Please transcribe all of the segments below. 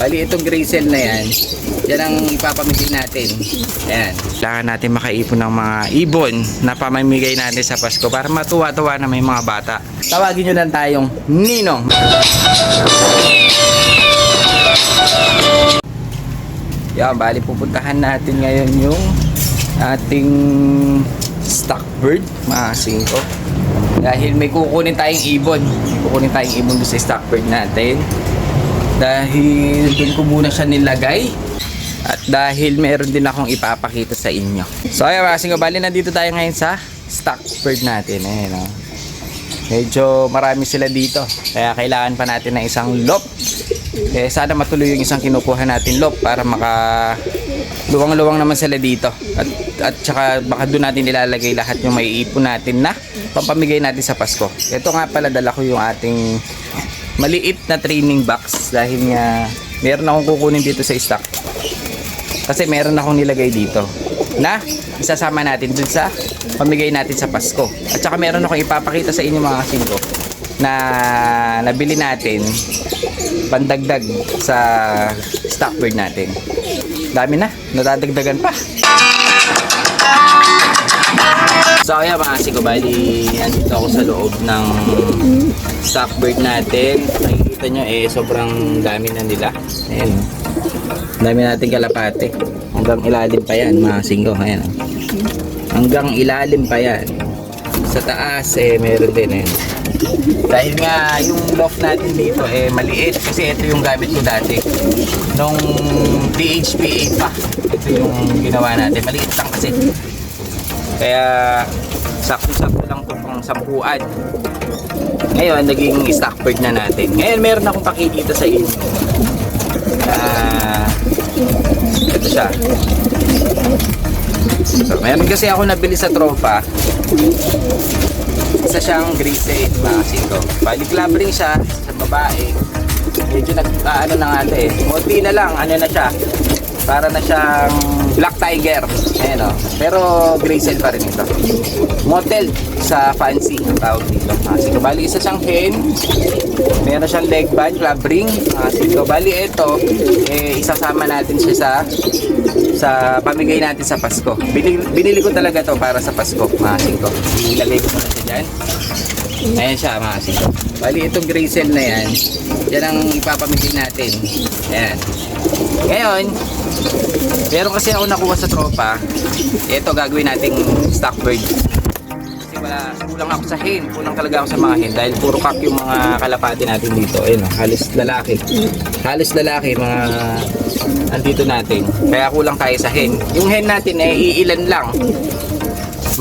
Bali, itong gray cell na yan, yan ang ipapamigay natin. Ayan. Kailangan natin makaipon ng mga ibon na pamamigay natin sa Pasko para matuwa-tuwa na may mga bata. Tawagin nyo lang tayong Ninong. Yan, bali pupuntahan natin ngayon yung ating stock bird, mga singko. Dahil may kukunin tayong ibon. Kukunin tayong ibon doon sa stock bird natin. Dahil doon ko muna siya nilagay. At dahil meron din akong ipapakita sa inyo. So ayan mga singko, bali nandito tayo ngayon sa stock bird natin. Ayan, oh. Medyo marami sila dito. Kaya kailangan pa natin ng isang loop. Sana matuloy yung isang kinukuha natin loop para luwang-luwang naman sila dito. At saka baka doon natin ilalagay lahat yung maiipon natin na pampamigay natin sa Pasko. Ito nga pala, dala ko yung ating maliit na training box dahil nga meron akong kukunin dito sa stock. Kasi meron akong nilagay dito na isasama natin dun sa pamigay natin sa Pasko. At saka meron akong ipapakita sa inyo mga singko na nabili natin pandagdag sa stock bird natin. Dami na, nadadagdagan pa. So ayan mga singko, bali nandito ako sa loob ng stock bird natin. Nakikita nyo sobrang dami na nila. Ayan, dami natin kalapate. Hanggang ilalim pa yan mga singko. Ayan, hanggang ilalim pa yan. Sa taas meron din. Ayan. Dahil nga yung loft natin dito maliit kasi ito yung gamit ko dati nung DHPA pa. Ito yung ginawa natin, maliit lang kasi, kaya sakto-sakto lang ito pang sampuan. Ngayon naging stock bird na natin. Ngayon meron akong pakikita sa inyo. Ito siya. So, meron kasi ako nabili sa tropa. Isa siyang gray cell mga singko. Bali club ring siya sa babae. Medyo nag-ano na nga Moti na lang, ano na siya. Para na siyang black tiger. Ayan o. Pero gray cell pa rin ito. Motel sa fancy ang tawag dito mga singko. Bali isa siyang hen. Meron siyang leg band, club ring mga singko. Bali ito, isasama natin siya sa pamigay natin sa Pasko. Binili ko talaga to para sa Pasko mga singko. Ilagay ko muna siya dyan. Ayan siya mga singko. Bali itong gray cell na yan, yan ang ipapamigay natin. Ayan. Ngayon, meron kasi ako nakuha sa tropa. Ito gagawin nating stock bird. Kasi kulang ako sa hen. Kulang talaga ako sa mga hen. Dahil puro kak yung mga kalapati natin dito. Ayun, halos lalaki. Halos lalaki mga andito natin. Kaya kulang tayo sa hen. Yung hen natin iilan lang.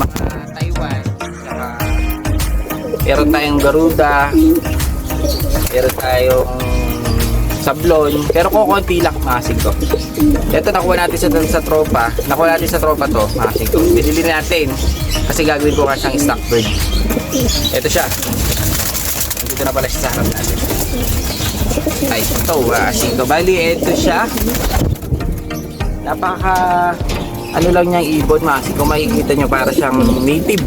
Mga Taiwan. Saka meron tayong Garuda. Meron tayong sablon, pero kukunti lang mga singko. Ito nakuha natin sa tropa. Nakuha natin sa tropa to mga singko. Binili natin kasi gagawin ko kasi siyang stock bird. Ito siya. Dito na pala siya sa harap natin. Ay, ito mga singko. Bali, ito siya. Napaka ano lang niyang ibon mga singko. Makikita nyo para siyang native.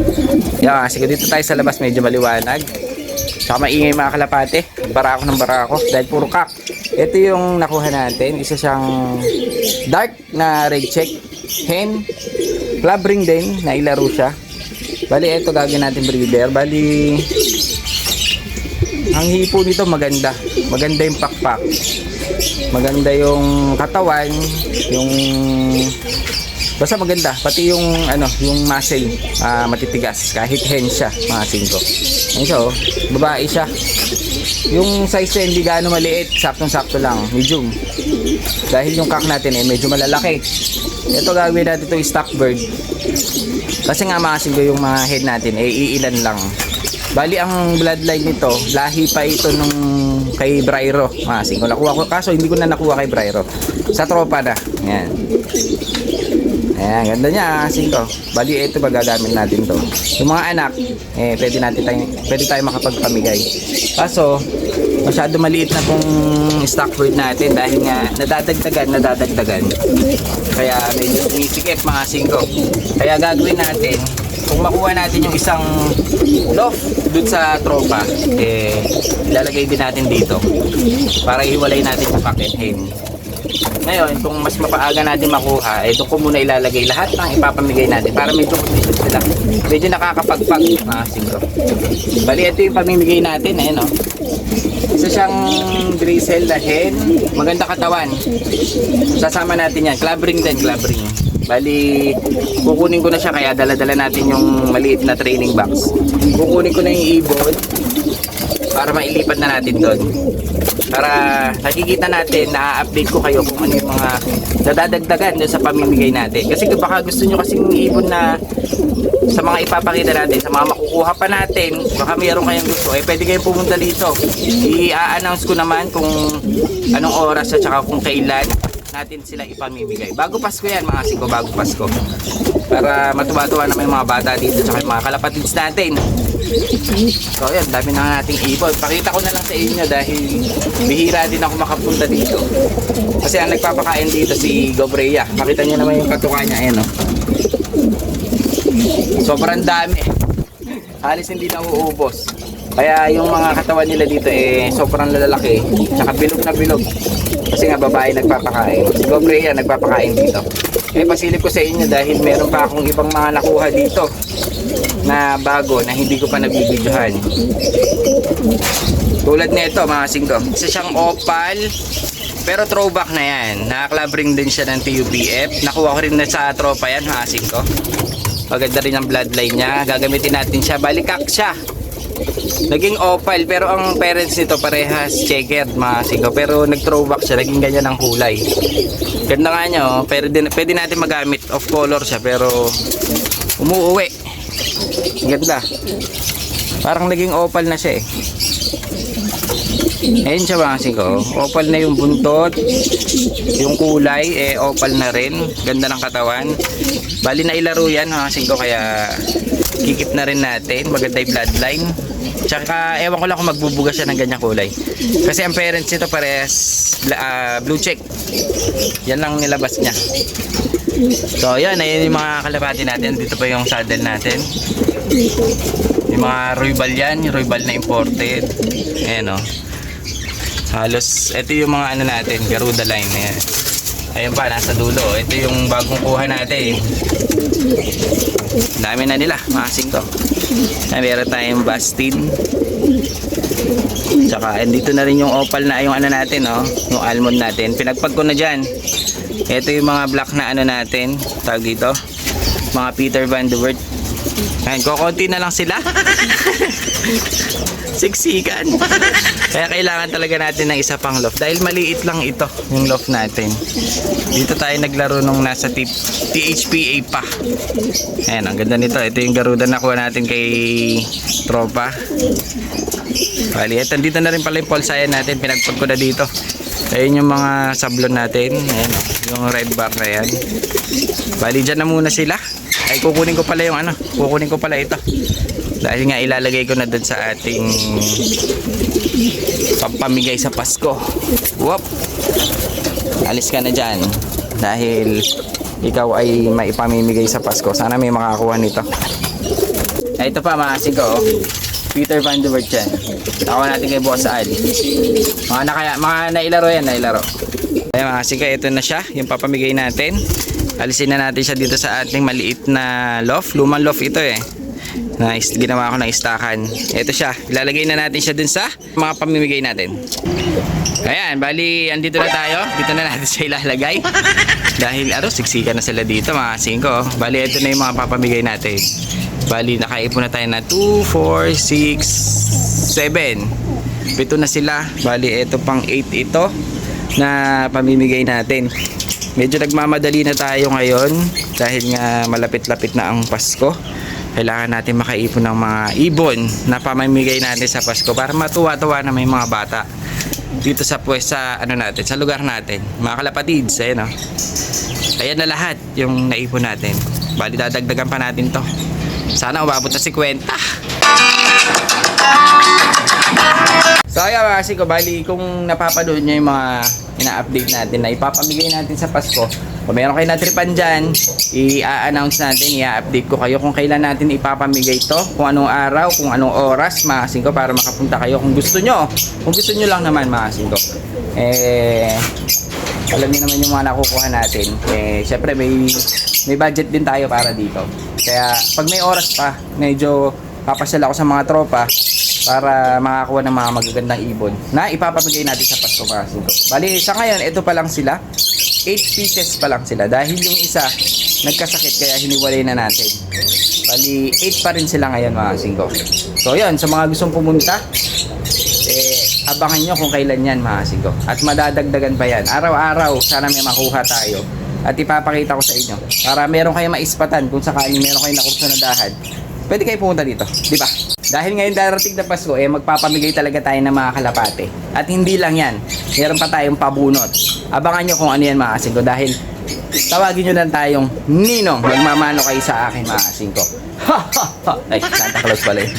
Yan mga singko. Dito tayo sa labas, medyo maliwanag. Saka maingay mga kalapate. Barako ng barako dahil puro kak. Ito yung nakuha natin. Isa siyang dark na red check hen. Club ring din. Nailaro siya. Bali ito gagawin natin breeder. Bali ang hipo nito maganda. Maganda yung pakpak. Maganda yung katawan. Yung basta maganda. Pati yung yung muscle matitigas. Kahit hen siya mga singko. Ayun siya babae siya. Yung size niya hindi gaano maliit, saktong-sakto lang, medium. Dahil yung cock natin medyo malalaki. Ito gagawin natin itong stock bird. Kasi nga mga singko yung mga head natin iilan lang. Bali ang bloodline nito, lahi pa ito nung kay Brairo. Mga singko nakuha ko, kaso hindi ko na nakuha kay Brairo. Sa tropa na. Ayan. Ayan, ganda niya singko. Bali ito magagamit natin to. Yung mga anak, pwede tayo makapagpamigay. Kaso masyado maliit na pong stock bird natin dahil nga nadadagdagan. Kaya medyo sumisikip mga singko. Kaya gagawin natin, kung makuha natin yung isang loaf dun sa tropa, ilalagay din natin dito para iwalay natin yung pack and hen. Ngayon, kung mas mapaaga natin makuha, doon ko muna ilalagay lahat ng ipapamigay natin para medyo condition sila. Medyo nakakapagpag singko. Bali, ito yung pamimigay natin. Ayan, isa siyang drizzle na hen. Maganda katawan. Sasama natin yan. Club ring din, club ring. Bali, kukunin ko na siya kaya dala-dala natin yung maliit na training box. Kukunin ko na yung ibon para mailipat na natin doon. Para nakikita natin, na-update ko kayo kung ano yung mga nadadagdagan doon sa pamimigay natin. Kasi baka gusto nyo kasing ibon na sa mga ipapakita natin, sa mga makukuha pa natin, baka mayroon kayong gusto, pwede kayong pumunta dito. I-announce ko naman kung anong oras at saka kung kailan natin sila ipamimigay. Bago Pasko yan mga singko, bago Pasko. Para matuwa-tuwa naman yung mga bata dito at saka yung mga kalapatids natin. So yan, dami na nating ibon. Pakita ko na lang sa inyo dahil bihira din ako makapunta dito. Kasi ang nagpapakain dito si Gobrea. Makita nyo naman yung katuka niya. Ayan, sobrang dami. Halos hindi na uubos. Kaya yung mga katawan nila dito sobrang lalaki. Tsaka bilog na bilog. Kasi nga babae nagpapakain. Si Gobrea nagpapakain dito. Pasilip ko sa inyo dahil meron pa akong ibang mga nakuha dito na bago na hindi ko pa nabibidyohan. Tulad nito mga singko. Isa siyang opal pero throwback na yan. Naka-club ring din siya ng TUPF. Nakuha ko rin na sa tropa yan mga singko. Maganda rin ang bloodline niya. Gagamitin natin siya. Balikak siya. Naging opal pero ang parents nito parehas checkered mga singko. Pero nag-throwback siya. Naging ganyan ang kulay. Ganda nga niya pero pwede natin magamit. Off color siya pero umuuwi. Ganda. Parang naging opal na siya Ayun siya mga singko. Opal na yung buntot. Yung kulay opal na rin. Ganda ng katawan. Bali na ilaro yan mga singko kaya kikip na rin natin. Maganda yung bloodline. Tsaka ewan ko lang kung magbubuga siya ng ganyang kulay. Kasi ang parents nito parehas blue check. Yan lang nilabas niya. So yan, ayun yung mga kalapati natin. Dito pa yung saddle natin. Yung mga Roybal yan. Yung Roybal na imported. Ayan halos, ito yung mga ano natin, Garuda line. Ayan. Ayun pa, nasa dulo. Ito yung bagong kuha natin. Dami na nila, mga singko. Meron tayong Bastin. Tsaka, dito na rin yung opal na yung ano natin, yung almond natin. Pinagpag ko na dyan. Ito yung mga black na ano natin. Tawag dito. Mga Peter Van de Wert. Ayan, kukunti na lang sila. Siksikan. Kaya kailangan talaga natin ng isa pang loft. Dahil maliit lang ito, yung loft natin. Dito tayo naglaro nung nasa THPA pa. Ayan, ang ganda nito. Ito yung Garuda na kuha natin kay tropa. Bali, ito, dito na rin pala yung polsayan natin. Pinagpag ko na dito. Ayun yung mga sablon natin. Ayan, yung red bar na yan. Bali, dyan na muna sila. Ay, kukunin ko pala yung kukunin ko pala ito. Dahil nga ilalagay ko na doon sa ating pampamigay sa Pasko. Whoop! Alis ka na dyan. Dahil ikaw ay maipamimigay sa Pasko. Sana may makakuha nito. Ay, ito pa mga singko. Peter Van de Wert yan. Nakuha natin kay Boss Al. Mga nailaro yan, nailaro. Ay mga singko, ito na siya. Yung papamigay natin. Alisin na natin siya dito sa ating maliit na loft. Lumang loft ito ginawa ko ng istakan. Ito siya. Ilalagay na natin siya dun sa mga pamimigay natin. Ayan, bali, andito na tayo. Dito na natin siya ilalagay. Dahil, siksikan na sila dito mga singko. Bali, ito na yung mga papamigay natin. Bali, nakaipon na tayo na 2, 4, 6, 7. 7 na sila. Bali, ito pang 8 ito na pamimigay natin. Medyo nagmamadali na tayo ngayon dahil nga malapit-lapit na ang Pasko. Kailangan natin makaipon ng mga ibon na pamimigay natin sa Pasko para matuwa-tuwa na may mga bata dito sa natin, sa lugar natin. Mga kalapatids, ayan na lahat yung naipon natin. Bali, dadagdagan pa natin to. Sana umabot na 50. So ayan mga singko, bali kung napapanood nyo yung mga ina-update natin na ipapamigay natin sa Pasko, Kung meron kayo natripan dyan, i-announce natin, i-update ko kayo kung kailan natin ipapamigay ito, kung anong araw, kung anong oras, mga kasing ko, para makapunta kayo kung gusto nyo. Kung gusto nyo lang naman, mga kasing ko. Alam niyo naman yung mga nakukuha natin. Syempre may budget din tayo para dito. Kaya pag may oras pa, medyo papasyal ako sa mga tropa para makakuha ng mga magagandang ibon na ipapamigay natin sa Pasko, mga kasing ko. Bali, sa ngayon, ito pa lang sila. 8 pieces pa lang sila dahil yung isa nagkasakit kaya hiniwalay na natin. Bali 8 pa rin sila ngayon, mga kasing ko. So yun, sa mga gustong pumunta, abangan nyo kung kailan yan, mga kasing ko. At madadagdagan pa yan. Araw-araw, sana may makuha tayo. At ipapakita ko sa inyo para meron kayo maispatan kung sakali meron kayo nakursunadahan. Pwede kayo pumunta dito, di ba? Dahil ngayon darating na Pasko, magpapamigay talaga tayo ng mga kalapate. At hindi lang yan, meron pa tayong pabunot. Abangan nyo kung ano yan, mga kasing ko, dahil tawagin nyo lang tayong Ninong. Magmamano kayo sa akin, mga kasing ko. Ha ha ha! Ay, Santa Claus pala yun.